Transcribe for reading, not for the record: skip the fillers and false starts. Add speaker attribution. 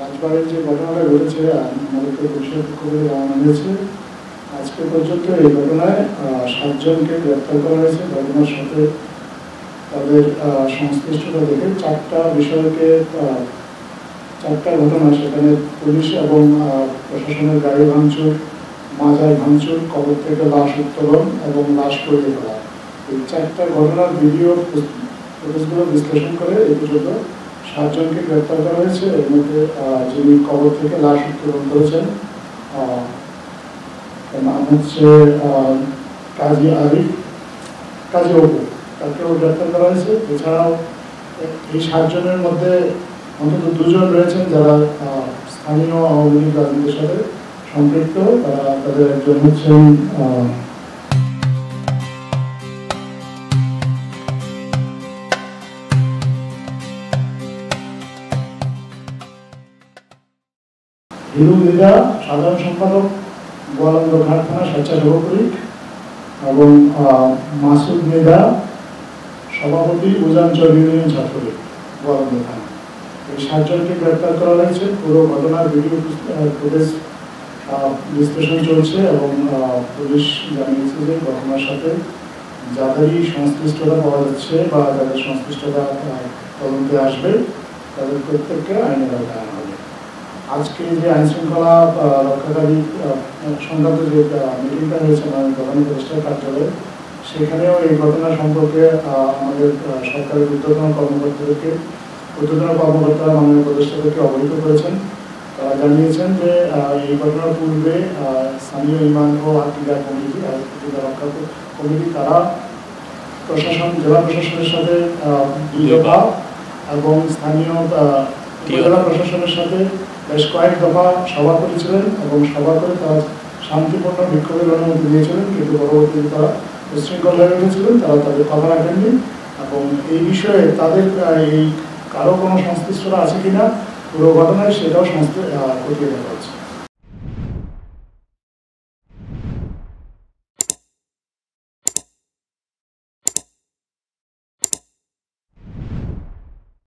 Speaker 1: রাজবাড়ির যে ঘটনাটা ঘটেছে আমাদেরকে পুলিশের পক্ষ থেকে জানানো হয়েছে আজকে পর্যন্ত এই ঘটনায় 7 জনকে গ্রেপ্তার করা হয়েছে। ঘটনার সাথে তাদের সংশ্লিষ্টতা দেখে 4টা বিষয়কে 4টা ঘটনা, সেখানে পুলিশ এবং প্রশাসনের গাড়ি ভাঙচুর, মাজার ভাঙচুর, কবর থেকে লাশ উত্তোলন এবং লাশ পড়িয়ে ফেলা, এই 4টা ঘটনার ভিডিও ফুটেজগুলো বিশ্লেষণ করে এই পর্যন্ত 7 জনকে গ্রেপ্তার করা হয়েছে। এর মধ্যে যিনি কবর থেকে লাশ উত্তোলন করেছেন নাম হচ্ছে কাজী আরিফ, কাজী অপু, তাকেও গ্রেপ্তার করা হয়েছে। এছাড়াও এই 7 জনের মধ্যে অন্তত 2 জন রয়েছেন যারা স্থানীয় আওয়ামী লীগ রাজনীতির সাথে সম্পৃক্ত। তাদের একজন হচ্ছেন হিরু মৃধা, সাধারণ সম্পাদক গোয়ালন্দ ঘাট থানা স্বেচ্ছাসেবক, এবং মাসুদ মৃধা, সভাপতি উজানচর ইউনিয়ন ছাত্রলীগ গোয়ালন্দ থানা। এই 7 জনকে গ্রেপ্তার করা হয়েছে। পুরো ঘটনার ভিডিও ফুটেজ বিশ্লেষণ চলছে এবং পুলিশ জানিয়েছে যে ঘটনার সাথে যাদেরই সংশ্লিষ্টতা পাওয়া যাচ্ছে বা যাদের সংশ্লিষ্টতা তদন্তে আসবে তাদের প্রত্যেককে আইনের আওতায় আনা হবে। আজকে যে আইন শৃঙ্খলা রক্ষাকারী সংক্রান্ত যে মিটিংটা হয়েছে আমাদের প্রধান উপদেষ্টার কার্যালয়ে, সেখানেও এই ঘটনা সম্পর্কে আমাদের সরকারের ঊর্ধ্বতন কর্মকর্তারা মাননীয় উপদেষ্টাদেরকে অবহিত করেছেন। তারা জানিয়েছেন যে এই ঘটনার পূর্বে স্থানীয় ইমান ও আকিদা কমিটি, রক্ষা কমিটি, তারা জেলা প্রশাসনের সাথে 2 দফা এবং স্থানীয় উপজেলা প্রশাসনের সাথে বেশ কয়েক দফা সভা করেছিলেন এবং সভা করে তারা শান্তিপূর্ণ বিক্ষোভের অনুমতি দিয়েছিলেন, কিন্তু পরবর্তীতে তারা উচ্ছৃঙ্খল হয়ে উঠেছিলেন। তারা তাদের কথা রাখেননি এবং এই বিষয়ে তাদের এই কারো কোনো সংশ্লিষ্টতা আছে কিনা পুরো ঘটনায় সেটাও খতিয়ে দেখা হচ্ছে।